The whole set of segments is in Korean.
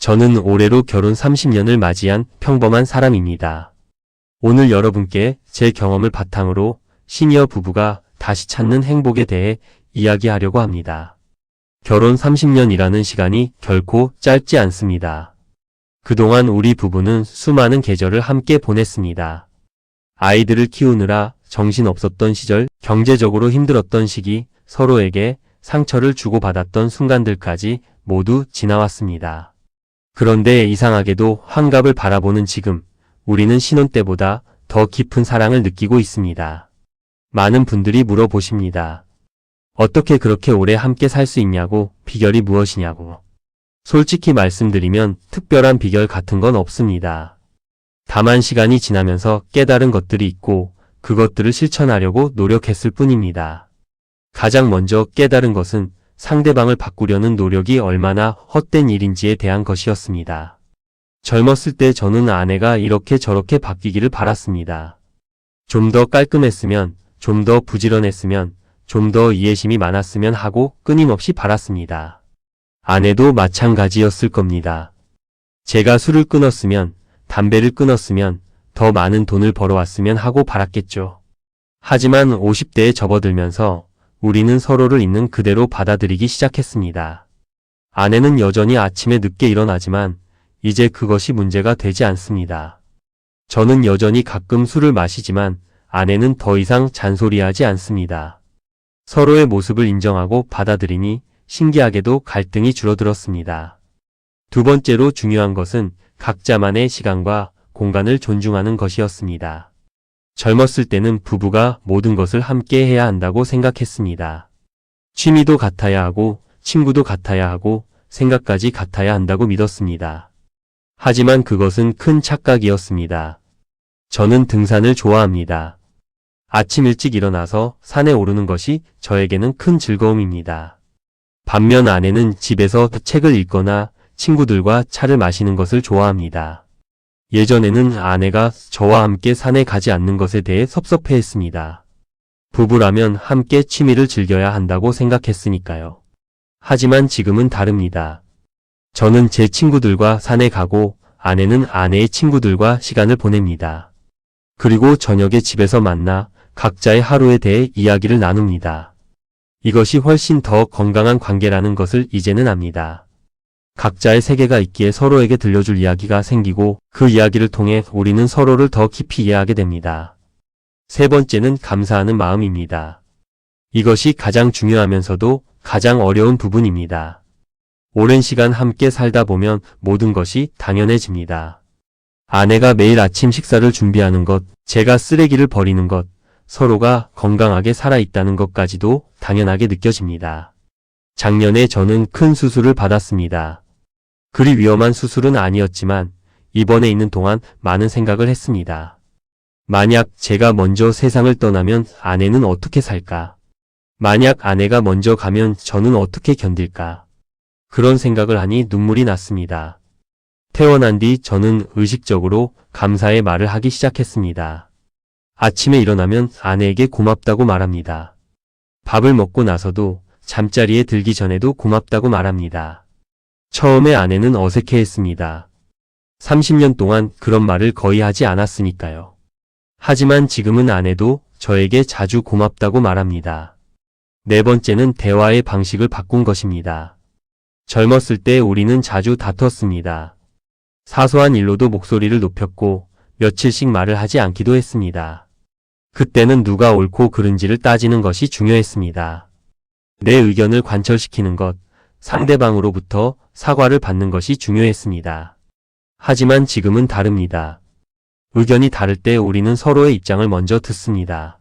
저는 올해로 결혼 30년을 맞이한 평범한 사람입니다. 오늘 여러분께 제 경험을 바탕으로 시니어 부부가 다시 찾는 행복에 대해 이야기하려고 합니다. 결혼 30년이라는 시간이 결코 짧지 않습니다. 그동안 우리 부부는 수많은 계절을 함께 보냈습니다. 아이들을 키우느라 정신없었던 시절, 경제적으로 힘들었던 시기, 서로에게 상처를 주고받았던 순간들까지 모두 지나왔습니다. 그런데 이상하게도 환갑을 바라보는 지금, 우리는 신혼 때보다 더 깊은 사랑을 느끼고 있습니다. 많은 분들이 물어보십니다. 어떻게 그렇게 오래 함께 살 수 있냐고, 비결이 무엇이냐고. 솔직히 말씀드리면 특별한 비결 같은 건 없습니다. 다만 시간이 지나면서 깨달은 것들이 있고 그것들을 실천하려고 노력했을 뿐입니다. 가장 먼저 깨달은 것은 상대방을 바꾸려는 노력이 얼마나 헛된 일인지에 대한 것이었습니다. 젊었을 때 저는 아내가 이렇게 저렇게 바뀌기를 바랐습니다. 좀 더 깔끔했으면, 좀 더 부지런했으면, 좀 더 이해심이 많았으면 하고 끊임없이 바랐습니다. 아내도 마찬가지였을 겁니다. 제가 술을 끊었으면, 담배를 끊었으면, 더 많은 돈을 벌어왔으면 하고 바랐겠죠. 하지만 50대에 접어들면서 우리는 서로를 있는 그대로 받아들이기 시작했습니다. 아내는 여전히 아침에 늦게 일어나지만 이제 그것이 문제가 되지 않습니다. 저는 여전히 가끔 술을 마시지만 아내는 더 이상 잔소리하지 않습니다. 서로의 모습을 인정하고 받아들이니 신기하게도 갈등이 줄어들었습니다. 두 번째로 중요한 것은 각자만의 시간과 공간을 존중하는 것이었습니다. 젊었을 때는 부부가 모든 것을 함께 해야 한다고 생각했습니다. 취미도 같아야 하고, 친구도 같아야 하고, 생각까지 같아야 한다고 믿었습니다. 하지만 그것은 큰 착각이었습니다. 저는 등산을 좋아합니다. 아침 일찍 일어나서 산에 오르는 것이 저에게는 큰 즐거움입니다. 반면 아내는 집에서 책을 읽거나 친구들과 차를 마시는 것을 좋아합니다. 예전에는 아내가 저와 함께 산에 가지 않는 것에 대해 섭섭해했습니다. 부부라면 함께 취미를 즐겨야 한다고 생각했으니까요. 하지만 지금은 다릅니다. 저는 제 친구들과 산에 가고 아내는 아내의 친구들과 시간을 보냅니다. 그리고 저녁에 집에서 만나 각자의 하루에 대해 이야기를 나눕니다. 이것이 훨씬 더 건강한 관계라는 것을 이제는 압니다. 각자의 세계가 있기에 서로에게 들려줄 이야기가 생기고 그 이야기를 통해 우리는 서로를 더 깊이 이해하게 됩니다. 세 번째는 감사하는 마음입니다. 이것이 가장 중요하면서도 가장 어려운 부분입니다. 오랜 시간 함께 살다 보면 모든 것이 당연해집니다. 아내가 매일 아침 식사를 준비하는 것, 제가 쓰레기를 버리는 것, 서로가 건강하게 살아있다는 것까지도 당연하게 느껴집니다. 작년에 저는 큰 수술을 받았습니다. 그리 위험한 수술은 아니었지만 입원해 있는 동안 많은 생각을 했습니다. 만약 제가 먼저 세상을 떠나면 아내는 어떻게 살까? 만약 아내가 먼저 가면 저는 어떻게 견딜까? 그런 생각을 하니 눈물이 났습니다. 퇴원한 뒤 저는 의식적으로 감사의 말을 하기 시작했습니다. 아침에 일어나면 아내에게 고맙다고 말합니다. 밥을 먹고 나서도 잠자리에 들기 전에도 고맙다고 말합니다. 처음에 아내는 어색해했습니다. 30년 동안 그런 말을 거의 하지 않았으니까요. 하지만 지금은 아내도 저에게 자주 고맙다고 말합니다. 네 번째는 대화의 방식을 바꾼 것입니다. 젊었을 때 우리는 자주 다퉜습니다. 사소한 일로도 목소리를 높였고 며칠씩 말을 하지 않기도 했습니다. 그때는 누가 옳고 그른지를 따지는 것이 중요했습니다. 내 의견을 관철시키는 것, 상대방으로부터 사과를 받는 것이 중요했습니다. 하지만 지금은 다릅니다. 의견이 다를 때 우리는 서로의 입장을 먼저 듣습니다.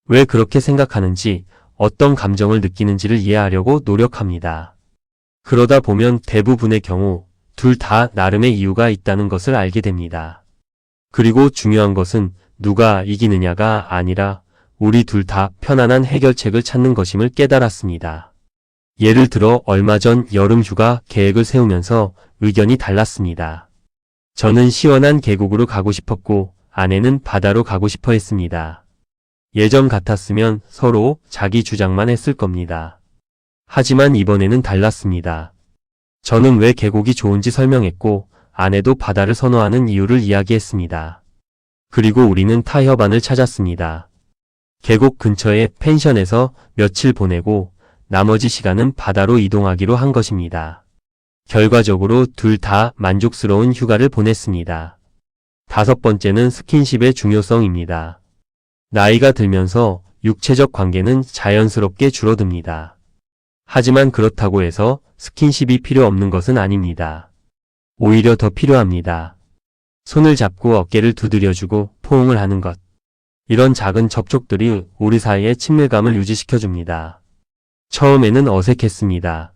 왜 그렇게 생각하는지, 어떤 감정을 느끼는지를 이해하려고 노력합니다. 그러다 보면 대부분의 경우 둘 다 나름의 이유가 있다는 것을 알게 됩니다. 그리고 중요한 것은 누가 이기느냐가 아니라 우리 둘 다 편안한 해결책을 찾는 것임을 깨달았습니다. 예를 들어 얼마 전 여름 휴가 계획을 세우면서 의견이 달랐습니다. 저는 시원한 계곡으로 가고 싶었고 아내는 바다로 가고 싶어 했습니다. 예전 같았으면 서로 자기 주장만 했을 겁니다. 하지만 이번에는 달랐습니다. 저는 왜 계곡이 좋은지 설명했고 아내도 바다를 선호하는 이유를 이야기했습니다. 그리고 우리는 타협안을 찾았습니다. 계곡 근처의 펜션에서 며칠 보내고 나머지 시간은 바다로 이동하기로 한 것입니다. 결과적으로 둘 다 만족스러운 휴가를 보냈습니다. 다섯 번째는 스킨십의 중요성입니다. 나이가 들면서 육체적 관계는 자연스럽게 줄어듭니다. 하지만 그렇다고 해서 스킨십이 필요 없는 것은 아닙니다. 오히려 더 필요합니다. 손을 잡고 어깨를 두드려주고 포옹을 하는 것. 이런 작은 접촉들이 우리 사이의 친밀감을 유지시켜줍니다. 처음에는 어색했습니다.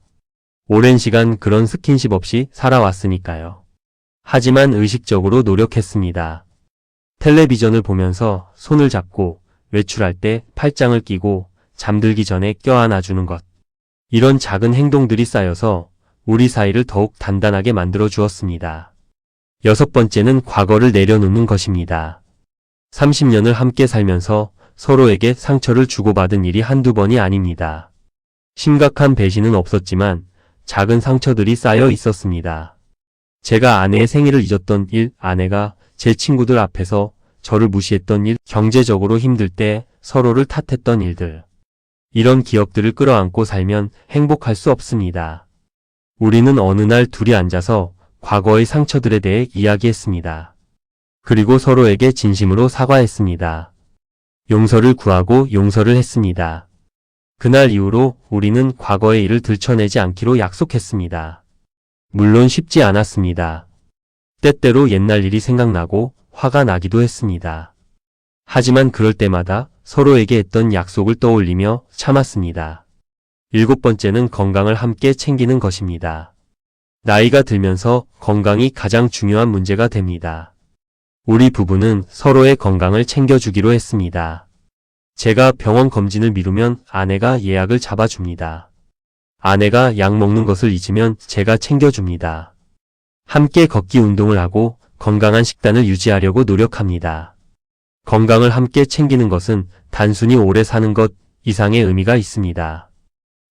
오랜 시간 그런 스킨십 없이 살아왔으니까요. 하지만 의식적으로 노력했습니다. 텔레비전을 보면서 손을 잡고 외출할 때 팔짱을 끼고 잠들기 전에 껴안아주는 것. 이런 작은 행동들이 쌓여서 우리 사이를 더욱 단단하게 만들어 주었습니다. 여섯 번째는 과거를 내려놓는 것입니다. 30년을 함께 살면서 서로에게 상처를 주고받은 일이 한두 번이 아닙니다. 심각한 배신은 없었지만 작은 상처들이 쌓여 있었습니다. 제가 아내의 생일을 잊었던 일, 아내가 제 친구들 앞에서 저를 무시했던 일, 경제적으로 힘들 때 서로를 탓했던 일들. 이런 기억들을 끌어안고 살면 행복할 수 없습니다. 우리는 어느 날 둘이 앉아서 과거의 상처들에 대해 이야기했습니다. 그리고 서로에게 진심으로 사과했습니다. 용서를 구하고 용서를 했습니다. 그날 이후로 우리는 과거의 일을 들춰내지 않기로 약속했습니다. 물론 쉽지 않았습니다. 때때로 옛날 일이 생각나고 화가 나기도 했습니다. 하지만 그럴 때마다 서로에게 했던 약속을 떠올리며 참았습니다. 일곱 번째는 건강을 함께 챙기는 것입니다. 나이가 들면서 건강이 가장 중요한 문제가 됩니다. 우리 부부는 서로의 건강을 챙겨주기로 했습니다. 제가 병원 검진을 미루면 아내가 예약을 잡아줍니다. 아내가 약 먹는 것을 잊으면 제가 챙겨줍니다. 함께 걷기 운동을 하고 건강한 식단을 유지하려고 노력합니다. 건강을 함께 챙기는 것은 단순히 오래 사는 것 이상의 의미가 있습니다.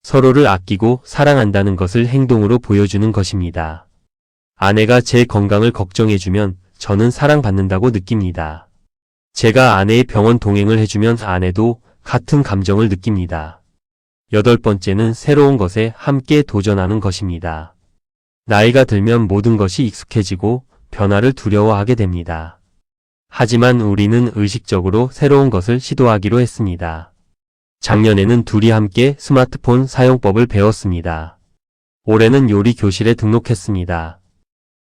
서로를 아끼고 사랑한다는 것을 행동으로 보여주는 것입니다. 아내가 제 건강을 걱정해주면 저는 사랑받는다고 느낍니다. 제가 아내의 병원 동행을 해주면 아내도 같은 감정을 느낍니다. 여덟 번째는 새로운 것에 함께 도전하는 것입니다. 나이가 들면 모든 것이 익숙해지고 변화를 두려워하게 됩니다. 하지만 우리는 의식적으로 새로운 것을 시도하기로 했습니다. 작년에는 둘이 함께 스마트폰 사용법을 배웠습니다. 올해는 요리 교실에 등록했습니다.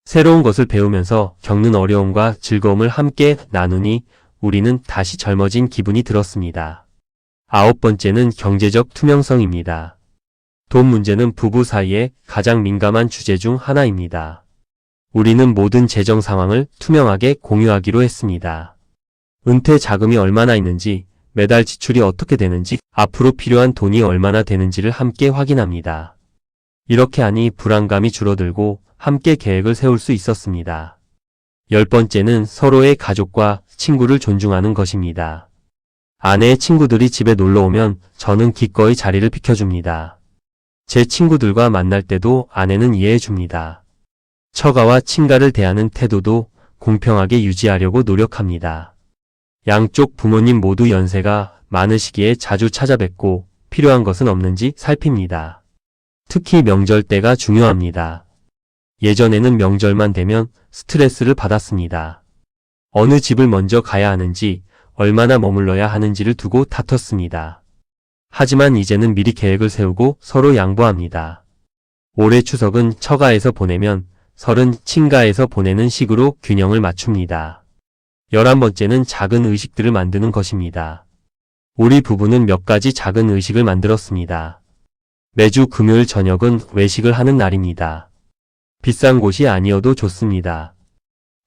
새로운 것을 배우면서 겪는 어려움과 즐거움을 함께 나누니 우리는 다시 젊어진 기분이 들었습니다. 아홉 번째는 경제적 투명성입니다. 돈 문제는 부부 사이에 가장 민감한 주제 중 하나입니다. 우리는 모든 재정 상황을 투명하게 공유하기로 했습니다. 은퇴 자금이 얼마나 있는지, 매달 지출이 어떻게 되는지, 앞으로 필요한 돈이 얼마나 되는지를 함께 확인합니다. 이렇게 하니 불안감이 줄어들고 함께 계획을 세울 수 있었습니다. 열 번째는 서로의 가족과 친구를 존중하는 것입니다. 아내의 친구들이 집에 놀러 오면 저는 기꺼이 자리를 비켜줍니다. 제 친구들과 만날 때도 아내는 이해해 줍니다. 처가와 친가를 대하는 태도도 공평하게 유지하려고 노력합니다. 양쪽 부모님 모두 연세가 많으시기에 자주 찾아뵙고 필요한 것은 없는지 살핍니다. 특히 명절 때가 중요합니다. 예전에는 명절만 되면 스트레스를 받았습니다. 어느 집을 먼저 가야 하는지, 얼마나 머물러야 하는지를 두고 다퉜습니다. 하지만 이제는 미리 계획을 세우고 서로 양보합니다. 올해 추석은 처가에서 보내면 설은 친가에서 보내는 식으로 균형을 맞춥니다. 11번째는 작은 의식들을 만드는 것입니다. 우리 부부는 몇 가지 작은 의식을 만들었습니다. 매주 금요일 저녁은 외식을 하는 날입니다. 비싼 곳이 아니어도 좋습니다.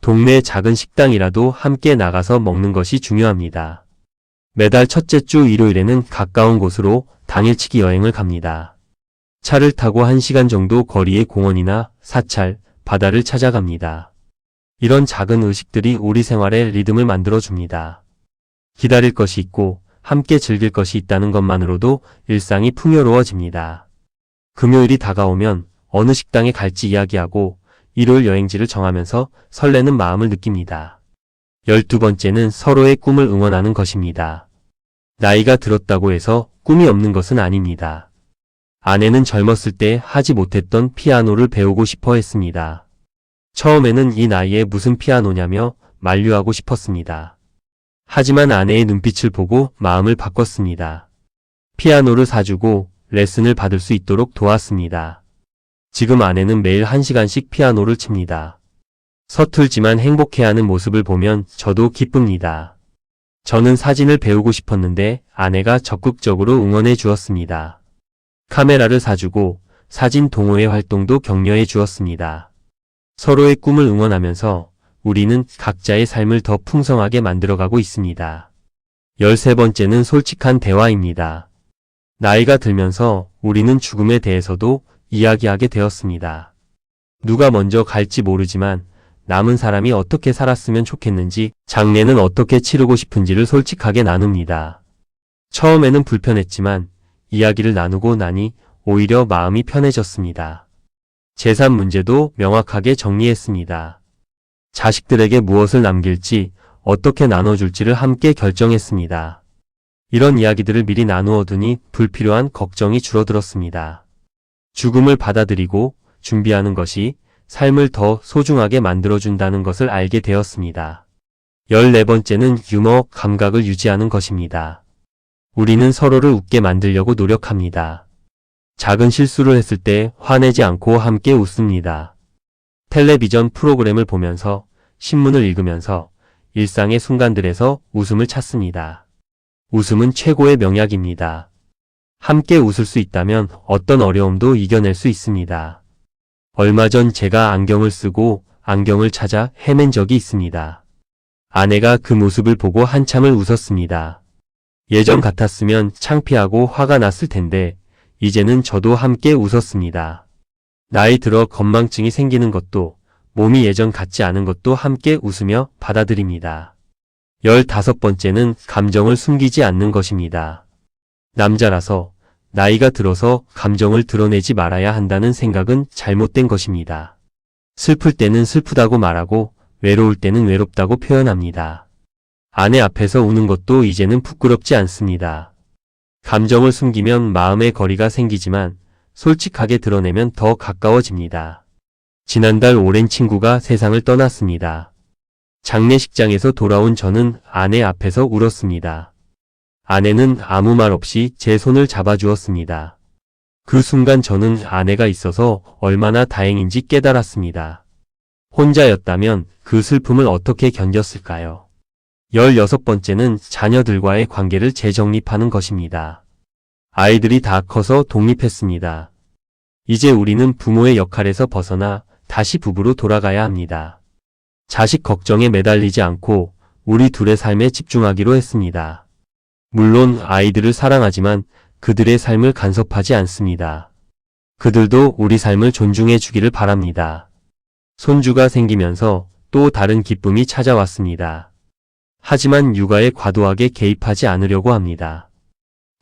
동네 작은 식당이라도 함께 나가서 먹는 것이 중요합니다. 매달 첫째 주 일요일에는 가까운 곳으로 당일치기 여행을 갑니다. 차를 타고 1시간 정도 거리의 공원이나 사찰, 바다를 찾아갑니다. 이런 작은 의식들이 우리 생활의 리듬을 만들어줍니다. 기다릴 것이 있고 함께 즐길 것이 있다는 것만으로도 일상이 풍요로워집니다. 금요일이 다가오면 어느 식당에 갈지 이야기하고 일요일 여행지를 정하면서 설레는 마음을 느낍니다. 12번째는 서로의 꿈을 응원하는 것입니다. 나이가 들었다고 해서 꿈이 없는 것은 아닙니다. 아내는 젊었을 때 하지 못했던 피아노를 배우고 싶어 했습니다. 처음에는 이 나이에 무슨 피아노냐며 만류하고 싶었습니다. 하지만 아내의 눈빛을 보고 마음을 바꿨습니다. 피아노를 사주고 레슨을 받을 수 있도록 도왔습니다. 지금 아내는 매일 1시간씩 피아노를 칩니다. 서툴지만 행복해하는 모습을 보면 저도 기쁩니다. 저는 사진을 배우고 싶었는데 아내가 적극적으로 응원해 주었습니다. 카메라를 사주고 사진 동호회 활동도 격려해 주었습니다. 서로의 꿈을 응원하면서 우리는 각자의 삶을 더 풍성하게 만들어가고 있습니다. 13번째는 솔직한 대화입니다. 나이가 들면서 우리는 죽음에 대해서도 이야기하게 되었습니다. 누가 먼저 갈지 모르지만 남은 사람이 어떻게 살았으면 좋겠는지, 장례는 어떻게 치르고 싶은지를 솔직하게 나눕니다. 처음에는 불편했지만 이야기를 나누고 나니 오히려 마음이 편해졌습니다. 재산 문제도 명확하게 정리했습니다. 자식들에게 무엇을 남길지, 어떻게 나눠줄지를 함께 결정했습니다. 이런 이야기들을 미리 나누어 두니 불필요한 걱정이 줄어들었습니다. 죽음을 받아들이고 준비하는 것이 삶을 더 소중하게 만들어준다는 것을 알게 되었습니다. 14번째는 유머 감각을 유지하는 것입니다. 우리는 서로를 웃게 만들려고 노력합니다. 작은 실수를 했을 때 화내지 않고 함께 웃습니다. 텔레비전 프로그램을 보면서, 신문을 읽으면서 일상의 순간들에서 웃음을 찾습니다. 웃음은 최고의 명약입니다. 함께 웃을 수 있다면 어떤 어려움도 이겨낼 수 있습니다. 얼마 전 제가 안경을 쓰고 안경을 찾아 헤맨 적이 있습니다. 아내가 그 모습을 보고 한참을 웃었습니다. 예전 같았으면 창피하고 화가 났을 텐데 이제는 저도 함께 웃었습니다. 나이 들어 건망증이 생기는 것도, 몸이 예전 같지 않은 것도 함께 웃으며 받아들입니다. 15번째는 감정을 숨기지 않는 것입니다. 남자라서 나이가 들어서 감정을 드러내지 말아야 한다는 생각은 잘못된 것입니다. 슬플 때는 슬프다고 말하고 외로울 때는 외롭다고 표현합니다. 아내 앞에서 우는 것도 이제는 부끄럽지 않습니다. 감정을 숨기면 마음의 거리가 생기지만 솔직하게 드러내면 더 가까워집니다. 지난달 오랜 친구가 세상을 떠났습니다. 장례식장에서 돌아온 저는 아내 앞에서 울었습니다. 아내는 아무 말 없이 제 손을 잡아주었습니다. 그 순간 저는 아내가 있어서 얼마나 다행인지 깨달았습니다. 혼자였다면 그 슬픔을 어떻게 견뎠을까요? 16번째는 자녀들과의 관계를 재정립하는 것입니다. 아이들이 다 커서 독립했습니다. 이제 우리는 부모의 역할에서 벗어나 다시 부부로 돌아가야 합니다. 자식 걱정에 매달리지 않고 우리 둘의 삶에 집중하기로 했습니다. 물론 아이들을 사랑하지만 그들의 삶을 간섭하지 않습니다. 그들도 우리 삶을 존중해 주기를 바랍니다. 손주가 생기면서 또 다른 기쁨이 찾아왔습니다. 하지만 육아에 과도하게 개입하지 않으려고 합니다.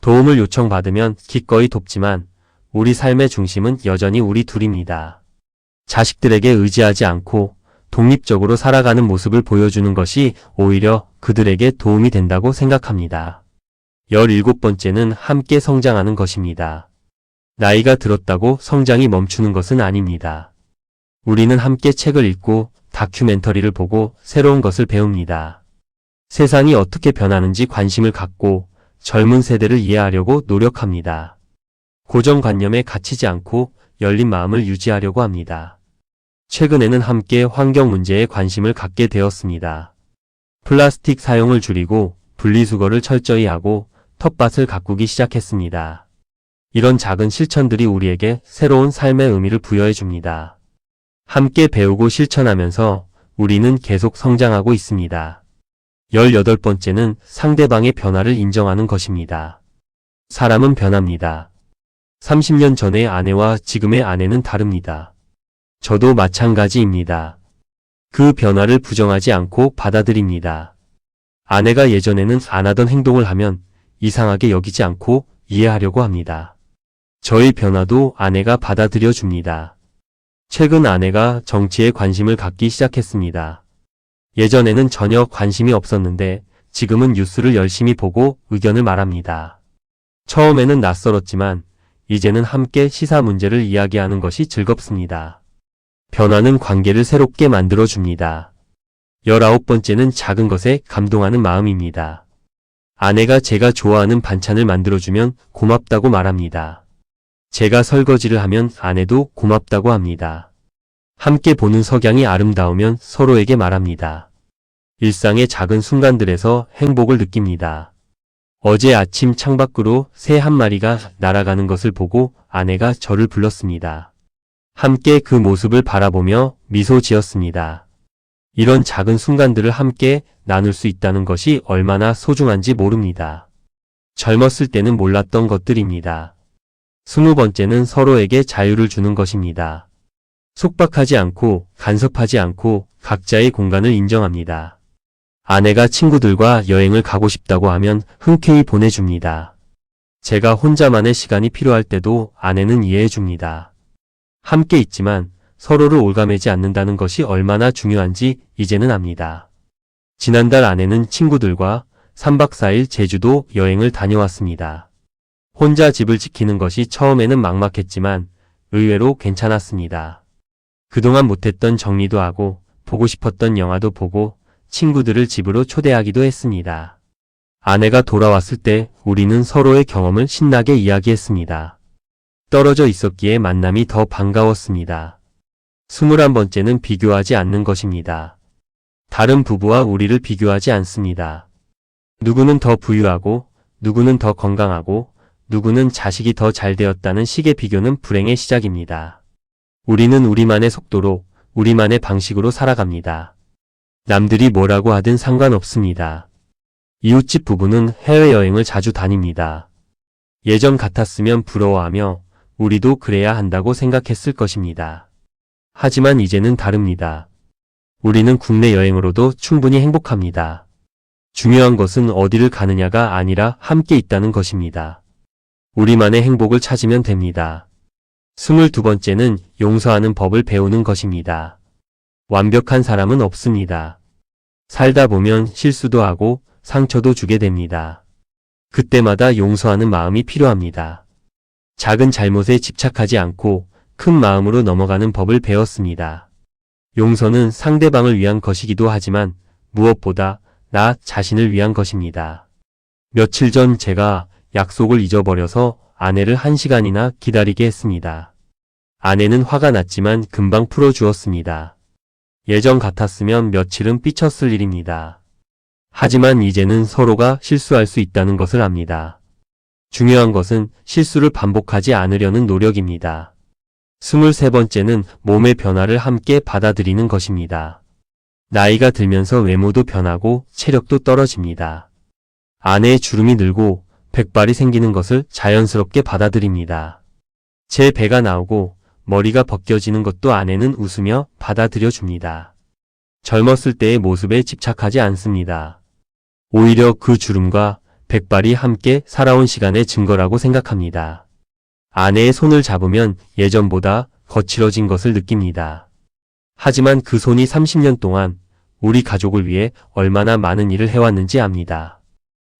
도움을 요청받으면 기꺼이 돕지만 우리 삶의 중심은 여전히 우리 둘입니다. 자식들에게 의지하지 않고 독립적으로 살아가는 모습을 보여주는 것이 오히려 그들에게 도움이 된다고 생각합니다. 17번째는 함께 성장하는 것입니다. 나이가 들었다고 성장이 멈추는 것은 아닙니다. 우리는 함께 책을 읽고 다큐멘터리를 보고 새로운 것을 배웁니다. 세상이 어떻게 변하는지 관심을 갖고 젊은 세대를 이해하려고 노력합니다. 고정관념에 갇히지 않고 열린 마음을 유지하려고 합니다. 최근에는 함께 환경 문제에 관심을 갖게 되었습니다. 플라스틱 사용을 줄이고 분리수거를 철저히 하고 텃밭을 가꾸기 시작했습니다. 이런 작은 실천들이 우리에게 새로운 삶의 의미를 부여해 줍니다. 함께 배우고 실천하면서 우리는 계속 성장하고 있습니다. 18번째는 상대방의 변화를 인정하는 것입니다. 사람은 변합니다. 30년 전의 아내와 지금의 아내는 다릅니다. 저도 마찬가지입니다. 그 변화를 부정하지 않고 받아들입니다. 아내가 예전에는 안 하던 행동을 하면 이상하게 여기지 않고 이해하려고 합니다. 저의 변화도 아내가 받아들여 줍니다. 최근 아내가 정치에 관심을 갖기 시작했습니다. 예전에는 전혀 관심이 없었는데 지금은 뉴스를 열심히 보고 의견을 말합니다. 처음에는 낯설었지만 이제는 함께 시사 문제를 이야기하는 것이 즐겁습니다. 변화는 관계를 새롭게 만들어줍니다. 19번째는 작은 것에 감동하는 마음입니다. 아내가 제가 좋아하는 반찬을 만들어주면 고맙다고 말합니다. 제가 설거지를 하면 아내도 고맙다고 합니다. 함께 보는 석양이 아름다우면 서로에게 말합니다. 일상의 작은 순간들에서 행복을 느낍니다. 어제 아침 창밖으로 새 한 마리가 날아가는 것을 보고 아내가 저를 불렀습니다. 함께 그 모습을 바라보며 미소 지었습니다. 이런 작은 순간들을 함께 나눌 수 있다는 것이 얼마나 소중한지 모릅니다. 젊었을 때는 몰랐던 것들입니다. 20번째는 서로에게 자유를 주는 것입니다. 속박하지 않고 간섭하지 않고 각자의 공간을 인정합니다. 아내가 친구들과 여행을 가고 싶다고 하면 흔쾌히 보내줍니다. 제가 혼자만의 시간이 필요할 때도 아내는 이해해줍니다. 함께 있지만 서로를 올가매지 않는다는 것이 얼마나 중요한지 이제는 압니다. 지난달 아내는 친구들과 3박 4일 제주도 여행을 다녀왔습니다. 혼자 집을 지키는 것이 처음에는 막막했지만 의외로 괜찮았습니다. 그동안 못했던 정리도 하고 보고 싶었던 영화도 보고 친구들을 집으로 초대하기도 했습니다. 아내가 돌아왔을 때 우리는 서로의 경험을 신나게 이야기했습니다. 떨어져 있었기에 만남이 더 반가웠습니다. 21번째는 비교하지 않는 것입니다. 다른 부부와 우리를 비교하지 않습니다. 누구는 더 부유하고 누구는 더 건강하고 누구는 자식이 더 잘 되었다는 식의 비교는 불행의 시작입니다. 우리는 우리만의 속도로 우리만의 방식으로 살아갑니다. 남들이 뭐라고 하든 상관없습니다. 이웃집 부부는 해외여행을 자주 다닙니다. 예전 같았으면 부러워하며 우리도 그래야 한다고 생각했을 것입니다. 하지만 이제는 다릅니다. 우리는 국내 여행으로도 충분히 행복합니다. 중요한 것은 어디를 가느냐가 아니라 함께 있다는 것입니다. 우리만의 행복을 찾으면 됩니다. 22번째는 용서하는 법을 배우는 것입니다. 완벽한 사람은 없습니다. 살다 보면 실수도 하고 상처도 주게 됩니다. 그때마다 용서하는 마음이 필요합니다. 작은 잘못에 집착하지 않고 큰 마음으로 넘어가는 법을 배웠습니다. 용서는 상대방을 위한 것이기도 하지만 무엇보다 나 자신을 위한 것입니다. 며칠 전 제가 약속을 잊어버려서 아내를 1시간이나 기다리게 했습니다. 아내는 화가 났지만 금방 풀어주었습니다. 예전 같았으면 며칠은 삐쳤을 일입니다. 하지만 이제는 서로가 실수할 수 있다는 것을 압니다. 중요한 것은 실수를 반복하지 않으려는 노력입니다. 23번째는 몸의 변화를 함께 받아들이는 것입니다. 나이가 들면서 외모도 변하고 체력도 떨어집니다. 아내의 주름이 늘고 백발이 생기는 것을 자연스럽게 받아들입니다. 제 배가 나오고 머리가 벗겨지는 것도 아내는 웃으며 받아들여 줍니다. 젊었을 때의 모습에 집착하지 않습니다. 오히려 그 주름과 백발이 함께 살아온 시간의 증거라고 생각합니다. 아내의 손을 잡으면 예전보다 거칠어진 것을 느낍니다. 하지만 그 손이 30년 동안 우리 가족을 위해 얼마나 많은 일을 해왔는지 압니다.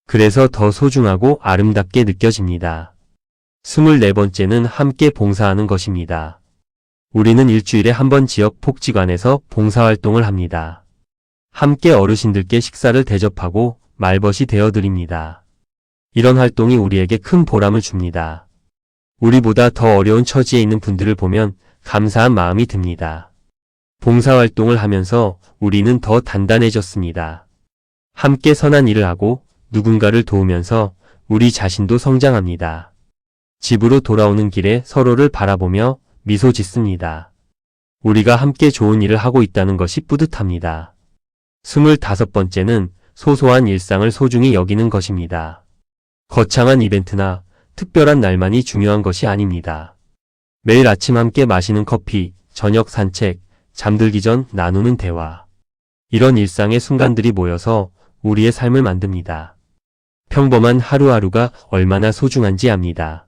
그래서 더 소중하고 아름답게 느껴집니다. 24번째는 함께 봉사하는 것입니다. 우리는 일주일에 한 번 지역 복지관에서 봉사활동을 합니다. 함께 어르신들께 식사를 대접하고 말벗이 되어드립니다. 이런 활동이 우리에게 큰 보람을 줍니다. 우리보다 더 어려운 처지에 있는 분들을 보면 감사한 마음이 듭니다. 봉사활동을 하면서 우리는 더 단단해졌습니다. 함께 선한 일을 하고 누군가를 도우면서 우리 자신도 성장합니다. 집으로 돌아오는 길에 서로를 바라보며 미소 짓습니다. 우리가 함께 좋은 일을 하고 있다는 것이 뿌듯합니다. 25번째는 소소한 일상을 소중히 여기는 것입니다. 거창한 이벤트나 특별한 날만이 중요한 것이 아닙니다. 매일 아침 함께 마시는 커피, 저녁 산책, 잠들기 전 나누는 대화. 이런 일상의 순간들이 모여서 우리의 삶을 만듭니다. 평범한 하루하루가 얼마나 소중한지 압니다.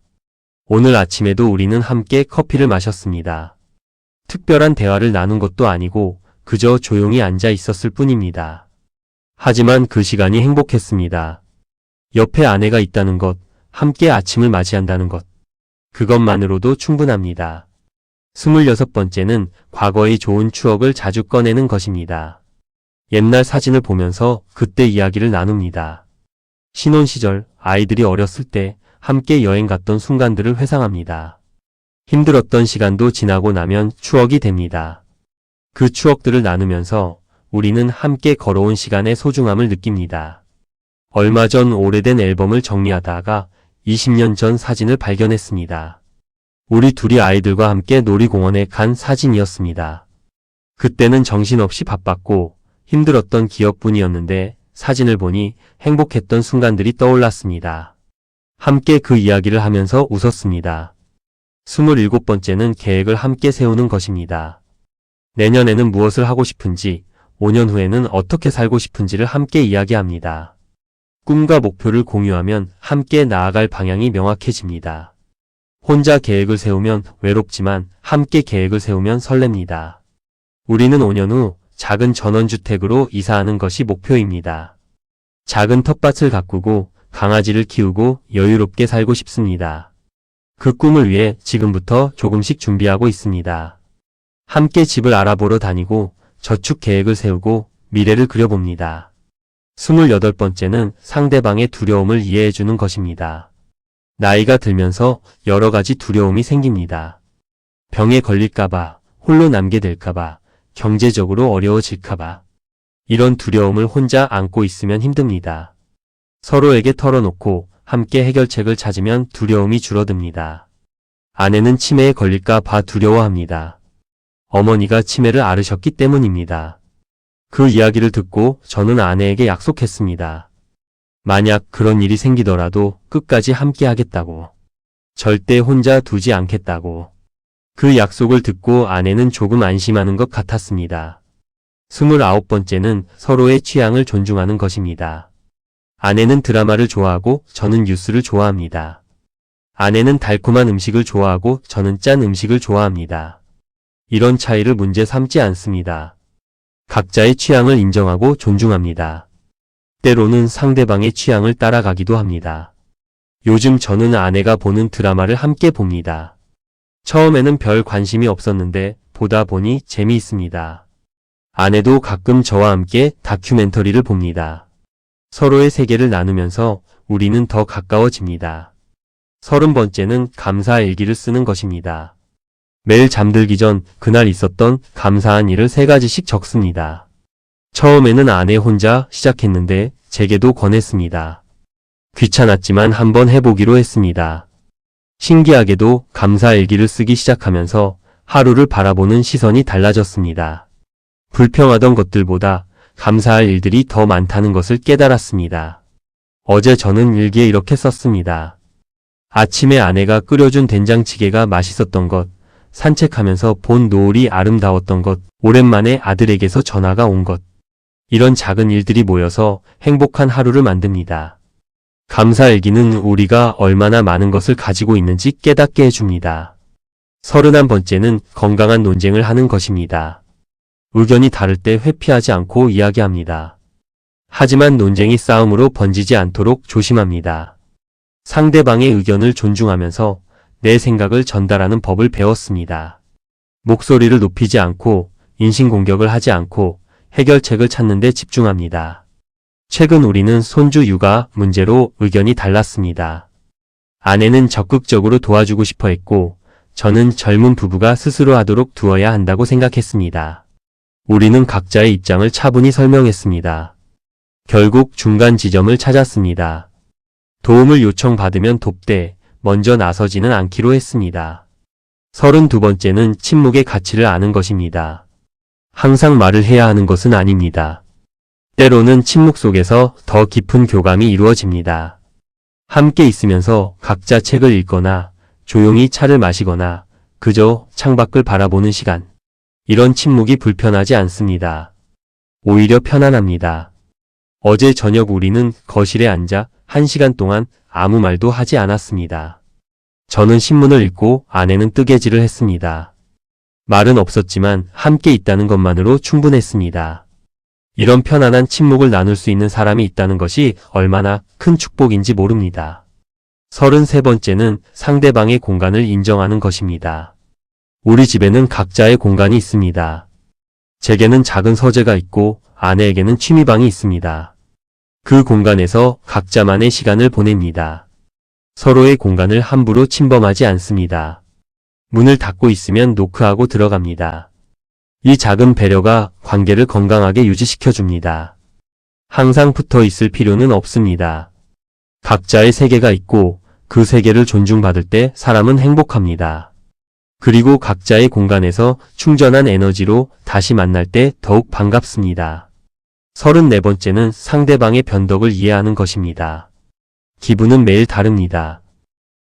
오늘 아침에도 우리는 함께 커피를 마셨습니다. 특별한 대화를 나눈 것도 아니고 그저 조용히 앉아 있었을 뿐입니다. 하지만 그 시간이 행복했습니다. 옆에 아내가 있다는 것, 함께 아침을 맞이한다는 것. 그것만으로도 충분합니다. 26번째는 과거의 좋은 추억을 자주 꺼내는 것입니다. 옛날 사진을 보면서 그때 이야기를 나눕니다. 신혼 시절, 아이들이 어렸을 때 함께 여행 갔던 순간들을 회상합니다. 힘들었던 시간도 지나고 나면 추억이 됩니다. 그 추억들을 나누면서 우리는 함께 걸어온 시간의 소중함을 느낍니다. 얼마 전 오래된 앨범을 정리하다가 20년 전 사진을 발견했습니다. 우리 둘이 아이들과 함께 놀이공원에 간 사진이었습니다. 그때는 정신없이 바빴고 힘들었던 기억뿐이었는데 사진을 보니 행복했던 순간들이 떠올랐습니다. 함께 그 이야기를 하면서 웃었습니다. 27번째는 계획을 함께 세우는 것입니다. 내년에는 무엇을 하고 싶은지, 5년 후에는 어떻게 살고 싶은지를 함께 이야기합니다. 꿈과 목표를 공유하면 함께 나아갈 방향이 명확해집니다. 혼자 계획을 세우면 외롭지만 함께 계획을 세우면 설렙니다. 우리는 5년 후 작은 전원주택으로 이사하는 것이 목표입니다. 작은 텃밭을 가꾸고 강아지를 키우고 여유롭게 살고 싶습니다. 그 꿈을 위해 지금부터 조금씩 준비하고 있습니다. 함께 집을 알아보러 다니고 저축 계획을 세우고 미래를 그려봅니다. 28번째는 상대방의 두려움을 이해해주는 것입니다. 나이가 들면서 여러 가지 두려움이 생깁니다. 병에 걸릴까봐, 홀로 남게 될까봐, 경제적으로 어려워질까봐. 이런 두려움을 혼자 안고 있으면 힘듭니다. 서로에게 털어놓고 함께 해결책을 찾으면 두려움이 줄어듭니다. 아내는 치매에 걸릴까봐 두려워합니다. 어머니가 치매를 앓으셨기 때문입니다. 그 이야기를 듣고 저는 아내에게 약속했습니다. 만약 그런 일이 생기더라도 끝까지 함께 하겠다고. 절대 혼자 두지 않겠다고. 그 약속을 듣고 아내는 조금 안심하는 것 같았습니다. 29번째는 서로의 취향을 존중하는 것입니다. 아내는 드라마를 좋아하고 저는 뉴스를 좋아합니다. 아내는 달콤한 음식을 좋아하고 저는 짠 음식을 좋아합니다. 이런 차이를 문제 삼지 않습니다. 각자의 취향을 인정하고 존중합니다. 때로는 상대방의 취향을 따라가기도 합니다. 요즘 저는 아내가 보는 드라마를 함께 봅니다. 처음에는 별 관심이 없었는데 보다 보니 재미있습니다. 아내도 가끔 저와 함께 다큐멘터리를 봅니다. 서로의 세계를 나누면서 우리는 더 가까워집니다. 30번째는 감사 일기를 쓰는 것입니다. 매일 잠들기 전 그날 있었던 감사한 일을 3가지씩 적습니다. 처음에는 아내 혼자 시작했는데 제게도 권했습니다. 귀찮았지만 한번 해보기로 했습니다. 신기하게도 감사 일기를 쓰기 시작하면서 하루를 바라보는 시선이 달라졌습니다. 불평하던 것들보다 감사할 일들이 더 많다는 것을 깨달았습니다. 어제 저는 일기에 이렇게 썼습니다. 아침에 아내가 끓여준 된장찌개가 맛있었던 것, 산책하면서 본 노을이 아름다웠던 것, 오랜만에 아들에게서 전화가 온 것. 이런 작은 일들이 모여서 행복한 하루를 만듭니다. 감사일기는 우리가 얼마나 많은 것을 가지고 있는지 깨닫게 해줍니다. 31번째는 건강한 논쟁을 하는 것입니다. 의견이 다를 때 회피하지 않고 이야기합니다. 하지만 논쟁이 싸움으로 번지지 않도록 조심합니다. 상대방의 의견을 존중하면서 내 생각을 전달하는 법을 배웠습니다. 목소리를 높이지 않고 인신공격을 하지 않고 해결책을 찾는 데 집중합니다. 최근 우리는 손주 육아 문제로 의견이 달랐습니다. 아내는 적극적으로 도와주고 싶어 했고 저는 젊은 부부가 스스로 하도록 두어야 한다고 생각했습니다. 우리는 각자의 입장을 차분히 설명했습니다. 결국 중간 지점을 찾았습니다. 도움을 요청받으면 돕되 먼저 나서지는 않기로 했습니다. 32번째는 침묵의 가치를 아는 것입니다. 항상 말을 해야 하는 것은 아닙니다. 때로는 침묵 속에서 더 깊은 교감이 이루어집니다. 함께 있으면서 각자 책을 읽거나 조용히 차를 마시거나 그저 창밖을 바라보는 시간. 이런 침묵이 불편하지 않습니다. 오히려 편안합니다. 어제 저녁 우리는 거실에 앉아 1시간 동안 아무 말도 하지 않았습니다. 저는 신문을 읽고 아내는 뜨개질을 했습니다. 말은 없었지만 함께 있다는 것만으로 충분했습니다. 이런 편안한 침묵을 나눌 수 있는 사람이 있다는 것이 얼마나 큰 축복인지 모릅니다. 33번째는 상대방의 공간을 인정하는 것입니다. 우리 집에는 각자의 공간이 있습니다. 제게는 작은 서재가 있고 아내에게는 취미방이 있습니다. 그 공간에서 각자만의 시간을 보냅니다. 서로의 공간을 함부로 침범하지 않습니다. 문을 닫고 있으면 노크하고 들어갑니다. 이 작은 배려가 관계를 건강하게 유지시켜줍니다. 항상 붙어 있을 필요는 없습니다. 각자의 세계가 있고 그 세계를 존중받을 때 사람은 행복합니다. 그리고 각자의 공간에서 충전한 에너지로 다시 만날 때 더욱 반갑습니다. 34번째는 상대방의 변덕을 이해하는 것입니다. 기분은 매일 다릅니다.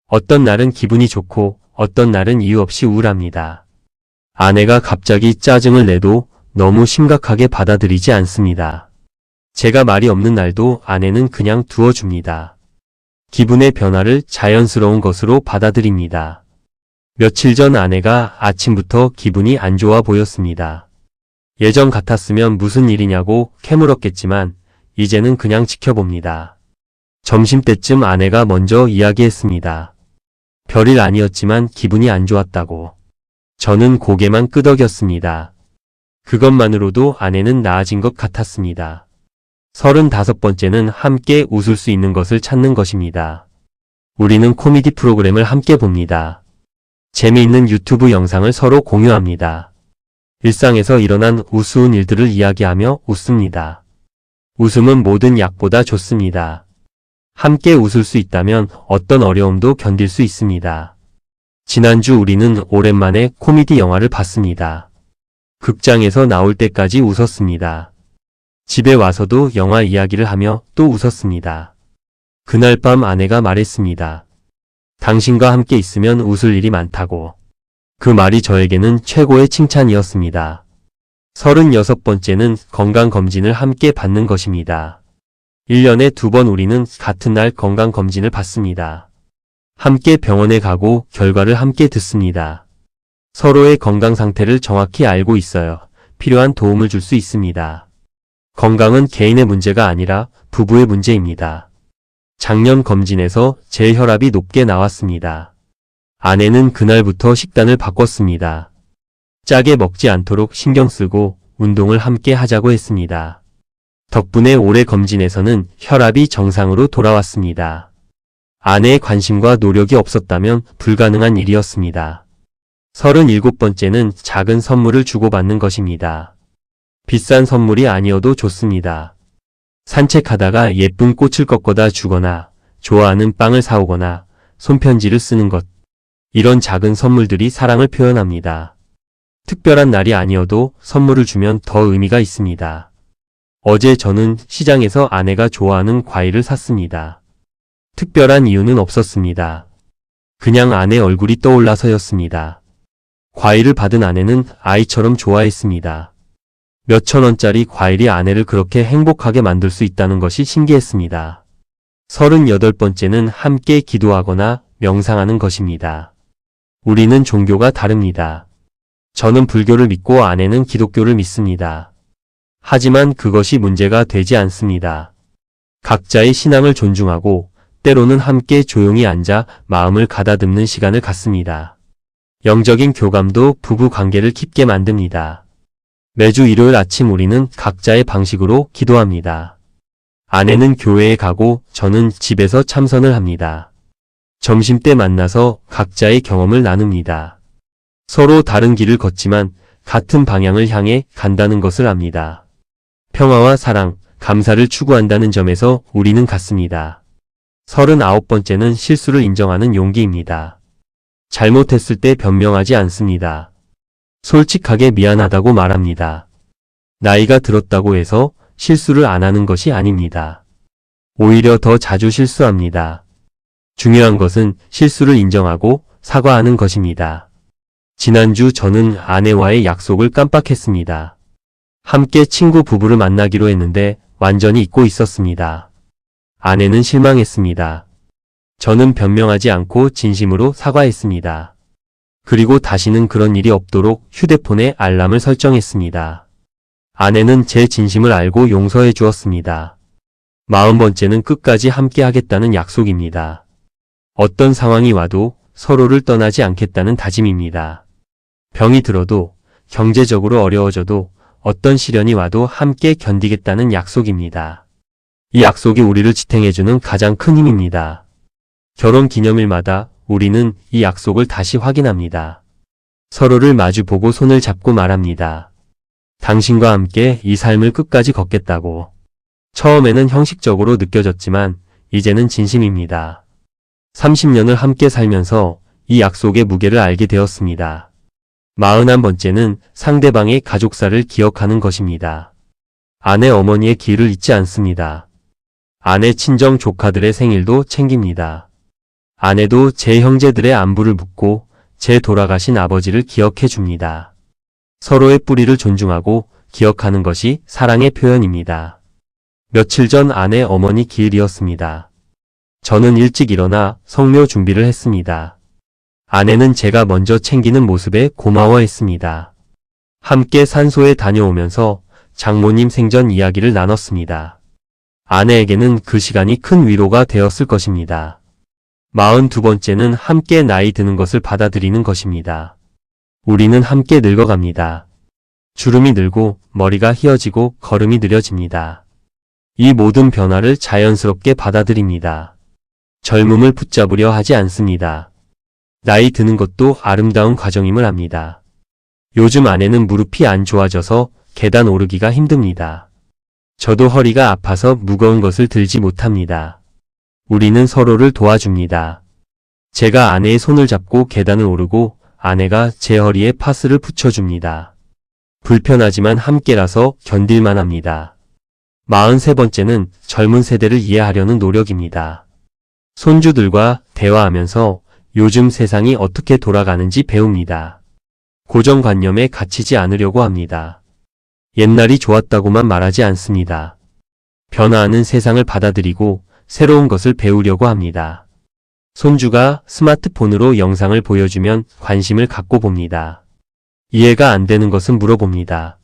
어떤 날은 기분이 좋고 어떤 날은 이유 없이 우울합니다. 아내가 갑자기 짜증을 내도 너무 심각하게 받아들이지 않습니다. 제가 말이 없는 날도 아내는 그냥 두어줍니다. 기분의 변화를 자연스러운 것으로 받아들입니다. 며칠 전 아내가 아침부터 기분이 안 좋아 보였습니다. 예전 같았으면 무슨 일이냐고 캐물었겠지만 이제는 그냥 지켜봅니다. 점심때쯤 아내가 먼저 이야기했습니다. 별일 아니었지만 기분이 안 좋았다고. 저는 고개만 끄덕였습니다. 그것만으로도 아내는 나아진 것 같았습니다. 35번째는 함께 웃을 수 있는 것을 찾는 것입니다. 우리는 코미디 프로그램을 함께 봅니다. 재미있는 유튜브 영상을 서로 공유합니다. 일상에서 일어난 우스운 일들을 이야기하며 웃습니다. 웃음은 모든 약보다 좋습니다. 함께 웃을 수 있다면 어떤 어려움도 견딜 수 있습니다. 지난주 우리는 오랜만에 코미디 영화를 봤습니다. 극장에서 나올 때까지 웃었습니다. 집에 와서도 영화 이야기를 하며 또 웃었습니다. 그날 밤 아내가 말했습니다. 당신과 함께 있으면 웃을 일이 많다고. 그 말이 저에게는 최고의 칭찬이었습니다. 36번째는 건강검진을 함께 받는 것입니다. 1년에 2번 우리는 같은 날 건강검진을 받습니다. 함께 병원에 가고 결과를 함께 듣습니다. 서로의 건강 상태를 정확히 알고 있어요. 필요한 도움을 줄 수 있습니다. 건강은 개인의 문제가 아니라 부부의 문제입니다. 작년 검진에서 제 혈압이 높게 나왔습니다. 아내는 그날부터 식단을 바꿨습니다. 짜게 먹지 않도록 신경 쓰고 운동을 함께 하자고 했습니다. 덕분에 올해 검진에서는 혈압이 정상으로 돌아왔습니다. 아내의 관심과 노력이 없었다면 불가능한 일이었습니다. 37번째는 작은 선물을 주고받는 것입니다. 비싼 선물이 아니어도 좋습니다. 산책하다가 예쁜 꽃을 꺾어다 주거나 좋아하는 빵을 사오거나 손편지를 쓰는 것. 이런 작은 선물들이 사랑을 표현합니다. 특별한 날이 아니어도 선물을 주면 더 의미가 있습니다. 어제 저는 시장에서 아내가 좋아하는 과일을 샀습니다. 특별한 이유는 없었습니다. 그냥 아내 얼굴이 떠올라서였습니다. 과일을 받은 아내는 아이처럼 좋아했습니다. 몇천 원짜리 과일이 아내를 그렇게 행복하게 만들 수 있다는 것이 신기했습니다. 38번째는 함께 기도하거나 명상하는 것입니다. 우리는 종교가 다릅니다. 저는 불교를 믿고 아내는 기독교를 믿습니다. 하지만 그것이 문제가 되지 않습니다. 각자의 신앙을 존중하고 때로는 함께 조용히 앉아 마음을 가다듬는 시간을 갖습니다. 영적인 교감도 부부 관계를 깊게 만듭니다. 매주 일요일 아침 우리는 각자의 방식으로 기도합니다. 아내는 교회에 가고 저는 집에서 참선을 합니다. 점심때 만나서 각자의 경험을 나눕니다. 서로 다른 길을 걷지만 같은 방향을 향해 간다는 것을 압니다. 평화와 사랑, 감사를 추구한다는 점에서 우리는 같습니다. 39번째는 실수를 인정하는 용기입니다. 잘못했을 때 변명하지 않습니다. 솔직하게 미안하다고 말합니다. 나이가 들었다고 해서 실수를 안 하는 것이 아닙니다. 오히려 더 자주 실수합니다. 중요한 것은 실수를 인정하고 사과하는 것입니다. 지난주 저는 아내와의 약속을 깜빡했습니다. 함께 친구 부부를 만나기로 했는데 완전히 잊고 있었습니다. 아내는 실망했습니다. 저는 변명하지 않고 진심으로 사과했습니다. 그리고 다시는 그런 일이 없도록 휴대폰에 알람을 설정했습니다. 아내는 제 진심을 알고 용서해 주었습니다. 40번째는 끝까지 함께 하겠다는 약속입니다. 어떤 상황이 와도 서로를 떠나지 않겠다는 다짐입니다. 병이 들어도, 경제적으로 어려워져도, 어떤 시련이 와도 함께 견디겠다는 약속입니다. 이 약속이 우리를 지탱해주는 가장 큰 힘입니다. 결혼 기념일마다 우리는 이 약속을 다시 확인합니다. 서로를 마주보고 손을 잡고 말합니다. 당신과 함께 이 삶을 끝까지 걷겠다고. 처음에는 형식적으로 느껴졌지만 이제는 진심입니다. 30년을 함께 살면서 이 약속의 무게를 알게 되었습니다. 41번째는 상대방의 가족사를 기억하는 것입니다. 아내 어머니의 길을 잊지 않습니다. 아내 친정 조카들의 생일도 챙깁니다. 아내도 제 형제들의 안부를 묻고 제 돌아가신 아버지를 기억해 줍니다. 서로의 뿌리를 존중하고 기억하는 것이 사랑의 표현입니다. 며칠 전 아내 어머니 기일이었습니다. 저는 일찍 일어나 성묘 준비를 했습니다. 아내는 제가 먼저 챙기는 모습에 고마워했습니다. 함께 산소에 다녀오면서 장모님 생전 이야기를 나눴습니다. 아내에게는 그 시간이 큰 위로가 되었을 것입니다. 42번째는 함께 나이 드는 것을 받아들이는 것입니다. 우리는 함께 늙어갑니다. 주름이 늘고 머리가 휘어지고 걸음이 느려집니다. 이 모든 변화를 자연스럽게 받아들입니다. 젊음을 붙잡으려 하지 않습니다. 나이 드는 것도 아름다운 과정임을 압니다. 요즘 아내는 무릎이 안 좋아져서 계단 오르기가 힘듭니다. 저도 허리가 아파서 무거운 것을 들지 못합니다. 우리는 서로를 도와줍니다. 제가 아내의 손을 잡고 계단을 오르고 아내가 제 허리에 파스를 붙여줍니다. 불편하지만 함께라서 견딜만 합니다. 43번째는 젊은 세대를 이해하려는 노력입니다. 손주들과 대화하면서 요즘 세상이 어떻게 돌아가는지 배웁니다. 고정관념에 갇히지 않으려고 합니다. 옛날이 좋았다고만 말하지 않습니다. 변화하는 세상을 받아들이고 새로운 것을 배우려고 합니다. 손주가 스마트폰으로 영상을 보여주면 관심을 갖고 봅니다. 이해가 안 되는 것은 물어봅니다.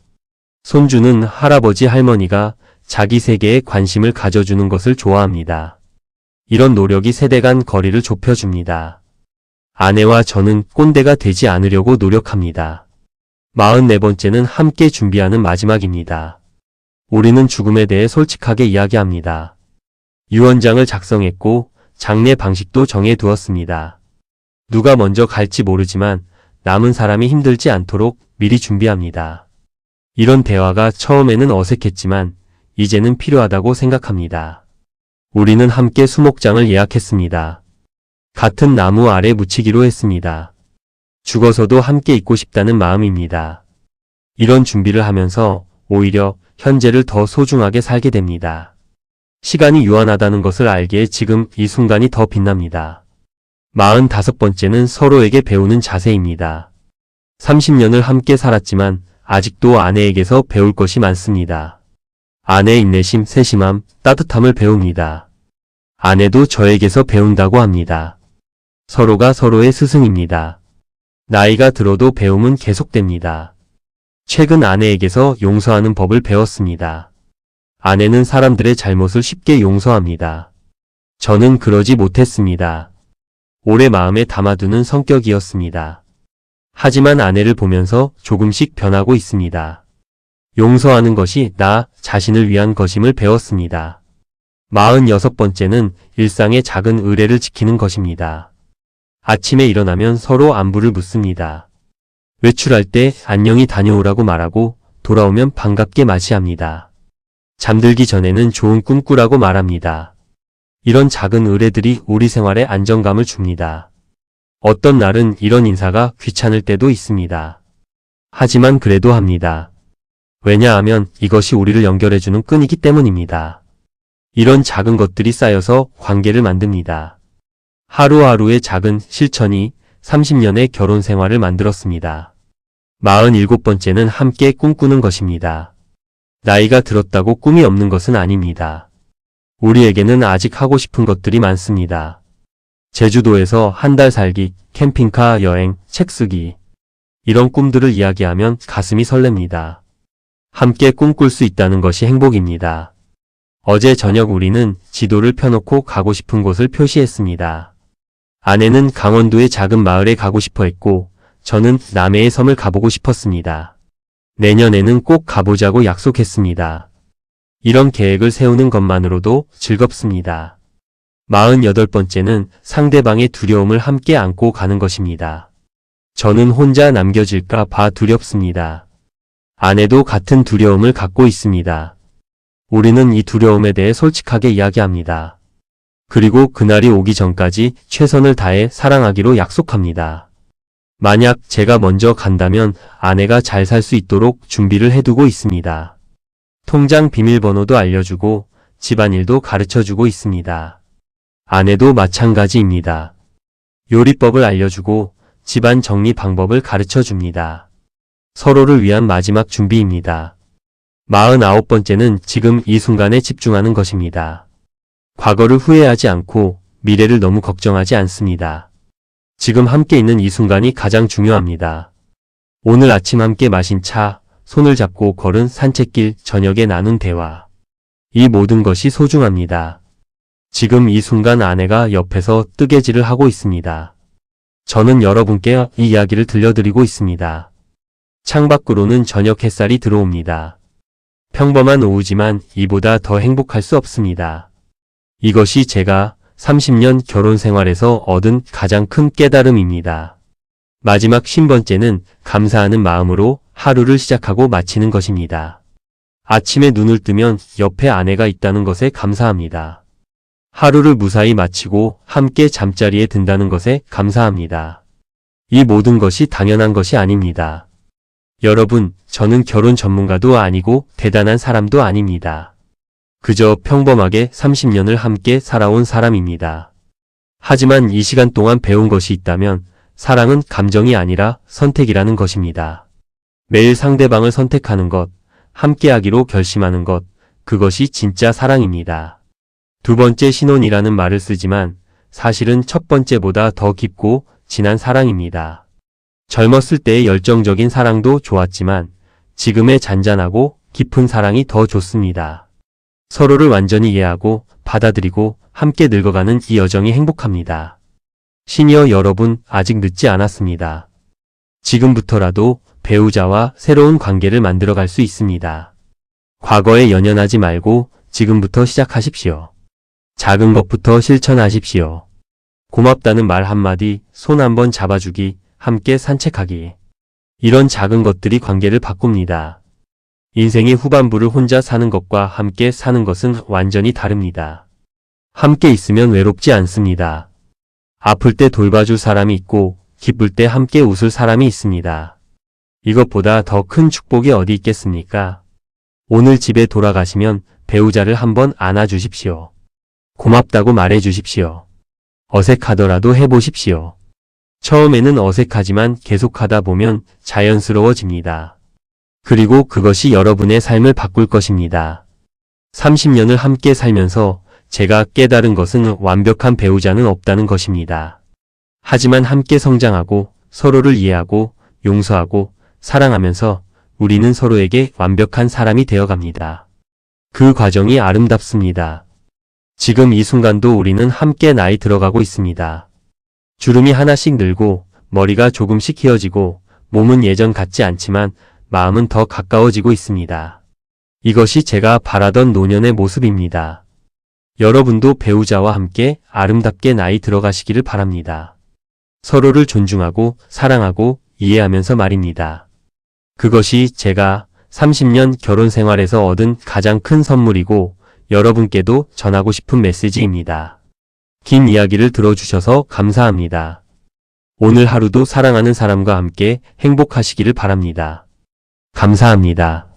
손주는 할아버지 할머니가 자기 세계에 관심을 가져주는 것을 좋아합니다. 이런 노력이 세대 간 거리를 좁혀줍니다. 아내와 저는 꼰대가 되지 않으려고 노력합니다. 44번째는 함께 준비하는 마지막입니다. 우리는 죽음에 대해 솔직하게 이야기합니다. 유언장을 작성했고 장례 방식도 정해두었습니다. 누가 먼저 갈지 모르지만 남은 사람이 힘들지 않도록 미리 준비합니다. 이런 대화가 처음에는 어색했지만 이제는 필요하다고 생각합니다. 우리는 함께 수목장을 예약했습니다. 같은 나무 아래 묻히기로 했습니다. 죽어서도 함께 있고 싶다는 마음입니다. 이런 준비를 하면서 오히려 현재를 더 소중하게 살게 됩니다. 시간이 유한하다는 것을 알기에 지금 이 순간이 더 빛납니다. 45번째는 서로에게 배우는 자세입니다. 30년을 함께 살았지만 아직도 아내에게서 배울 것이 많습니다. 아내의 인내심, 세심함, 따뜻함을 배웁니다. 아내도 저에게서 배운다고 합니다. 서로가 서로의 스승입니다. 나이가 들어도 배움은 계속됩니다. 최근 아내에게서 용서하는 법을 배웠습니다. 아내는 사람들의 잘못을 쉽게 용서합니다. 저는 그러지 못했습니다. 오래 마음에 담아두는 성격이었습니다. 하지만 아내를 보면서 조금씩 변하고 있습니다. 용서하는 것이 나 자신을 위한 것임을 배웠습니다. 46번째는 일상의 작은 의례를 지키는 것입니다. 아침에 일어나면 서로 안부를 묻습니다. 외출할 때 안녕히 다녀오라고 말하고 돌아오면 반갑게 맞이합니다. 잠들기 전에는 좋은 꿈 꾸라고 말합니다. 이런 작은 의례들이 우리 생활에 안정감을 줍니다. 어떤 날은 이런 인사가 귀찮을 때도 있습니다. 하지만 그래도 합니다. 왜냐하면 이것이 우리를 연결해주는 끈이기 때문입니다. 이런 작은 것들이 쌓여서 관계를 만듭니다. 하루하루의 작은 실천이 30년의 결혼 생활을 만들었습니다. 47번째는 함께 꿈꾸는 것입니다. 나이가 들었다고 꿈이 없는 것은 아닙니다. 우리에게는 아직 하고 싶은 것들이 많습니다. 제주도에서 한 달 살기, 캠핑카 여행, 책 쓰기. 이런 꿈들을 이야기하면 가슴이 설렙니다. 함께 꿈꿀 수 있다는 것이 행복입니다. 어제 저녁 우리는 지도를 펴놓고 가고 싶은 곳을 표시했습니다. 아내는 강원도의 작은 마을에 가고 싶어 했고, 저는 남해의 섬을 가보고 싶었습니다. 내년에는 꼭 가보자고 약속했습니다. 이런 계획을 세우는 것만으로도 즐겁습니다. 48번째는 상대방의 두려움을 함께 안고 가는 것입니다. 저는 혼자 남겨질까 봐 두렵습니다. 아내도 같은 두려움을 갖고 있습니다. 우리는 이 두려움에 대해 솔직하게 이야기합니다. 그리고 그날이 오기 전까지 최선을 다해 사랑하기로 약속합니다. 만약 제가 먼저 간다면 아내가 잘 살 수 있도록 준비를 해두고 있습니다. 통장 비밀번호도 알려주고 집안일도 가르쳐주고 있습니다. 아내도 마찬가지입니다. 요리법을 알려주고 집안 정리 방법을 가르쳐줍니다. 서로를 위한 마지막 준비입니다. 49번째는 지금 이 순간에 집중하는 것입니다. 과거를 후회하지 않고 미래를 너무 걱정하지 않습니다. 지금 함께 있는 이 순간이 가장 중요합니다. 오늘 아침 함께 마신 차, 손을 잡고 걸은 산책길, 저녁에 나눈 대화. 이 모든 것이 소중합니다. 지금 이 순간 아내가 옆에서 뜨개질을 하고 있습니다. 저는 여러분께 이 이야기를 들려드리고 있습니다. 창밖으로는 저녁 햇살이 들어옵니다. 평범한 오후지만 이보다 더 행복할 수 없습니다. 이것이 제가 30년 결혼 생활에서 얻은 가장 큰 깨달음입니다. 마지막 50번째는 감사하는 마음으로 하루를 시작하고 마치는 것입니다. 아침에 눈을 뜨면 옆에 아내가 있다는 것에 감사합니다. 하루를 무사히 마치고 함께 잠자리에 든다는 것에 감사합니다. 이 모든 것이 당연한 것이 아닙니다. 여러분, 저는 결혼 전문가도 아니고 대단한 사람도 아닙니다. 그저 평범하게 30년을 함께 살아온 사람입니다. 하지만 이 시간 동안 배운 것이 있다면 사랑은 감정이 아니라 선택이라는 것입니다. 매일 상대방을 선택하는 것, 함께하기로 결심하는 것, 그것이 진짜 사랑입니다. 두 번째 신혼이라는 말을 쓰지만 사실은 첫 번째보다 더 깊고 진한 사랑입니다. 젊었을 때의 열정적인 사랑도 좋았지만 지금의 잔잔하고 깊은 사랑이 더 좋습니다. 서로를 완전히 이해하고 받아들이고 함께 늙어가는 이 여정이 행복합니다. 시니어 여러분, 아직 늦지 않았습니다. 지금부터라도 배우자와 새로운 관계를 만들어갈 수 있습니다. 과거에 연연하지 말고 지금부터 시작하십시오. 작은 것부터 실천하십시오. 고맙다는 말 한마디, 손 한번 잡아주기, 함께 산책하기. 이런 작은 것들이 관계를 바꿉니다. 인생의 후반부를 혼자 사는 것과 함께 사는 것은 완전히 다릅니다. 함께 있으면 외롭지 않습니다. 아플 때 돌봐줄 사람이 있고 기쁠 때 함께 웃을 사람이 있습니다. 이것보다 더 큰 축복이 어디 있겠습니까? 오늘 집에 돌아가시면 배우자를 한번 안아주십시오. 고맙다고 말해주십시오. 어색하더라도 해보십시오. 처음에는 어색하지만 계속하다 보면 자연스러워집니다. 그리고 그것이 여러분의 삶을 바꿀 것입니다. 30년을 함께 살면서 제가 깨달은 것은 완벽한 배우자는 없다는 것입니다. 하지만 함께 성장하고 서로를 이해하고 용서하고 사랑하면서 우리는 서로에게 완벽한 사람이 되어갑니다. 그 과정이 아름답습니다. 지금 이 순간도 우리는 함께 나이 들어가고 있습니다. 주름이 하나씩 늘고 머리가 조금씩 휘어지고 몸은 예전 같지 않지만 마음은 더 가까워지고 있습니다. 이것이 제가 바라던 노년의 모습입니다. 여러분도 배우자와 함께 아름답게 나이 들어가시기를 바랍니다. 서로를 존중하고 사랑하고 이해하면서 말입니다. 그것이 제가 30년 결혼 생활에서 얻은 가장 큰 선물이고 여러분께도 전하고 싶은 메시지입니다. 긴 이야기를 들어주셔서 감사합니다. 오늘 하루도 사랑하는 사람과 함께 행복하시기를 바랍니다. 감사합니다.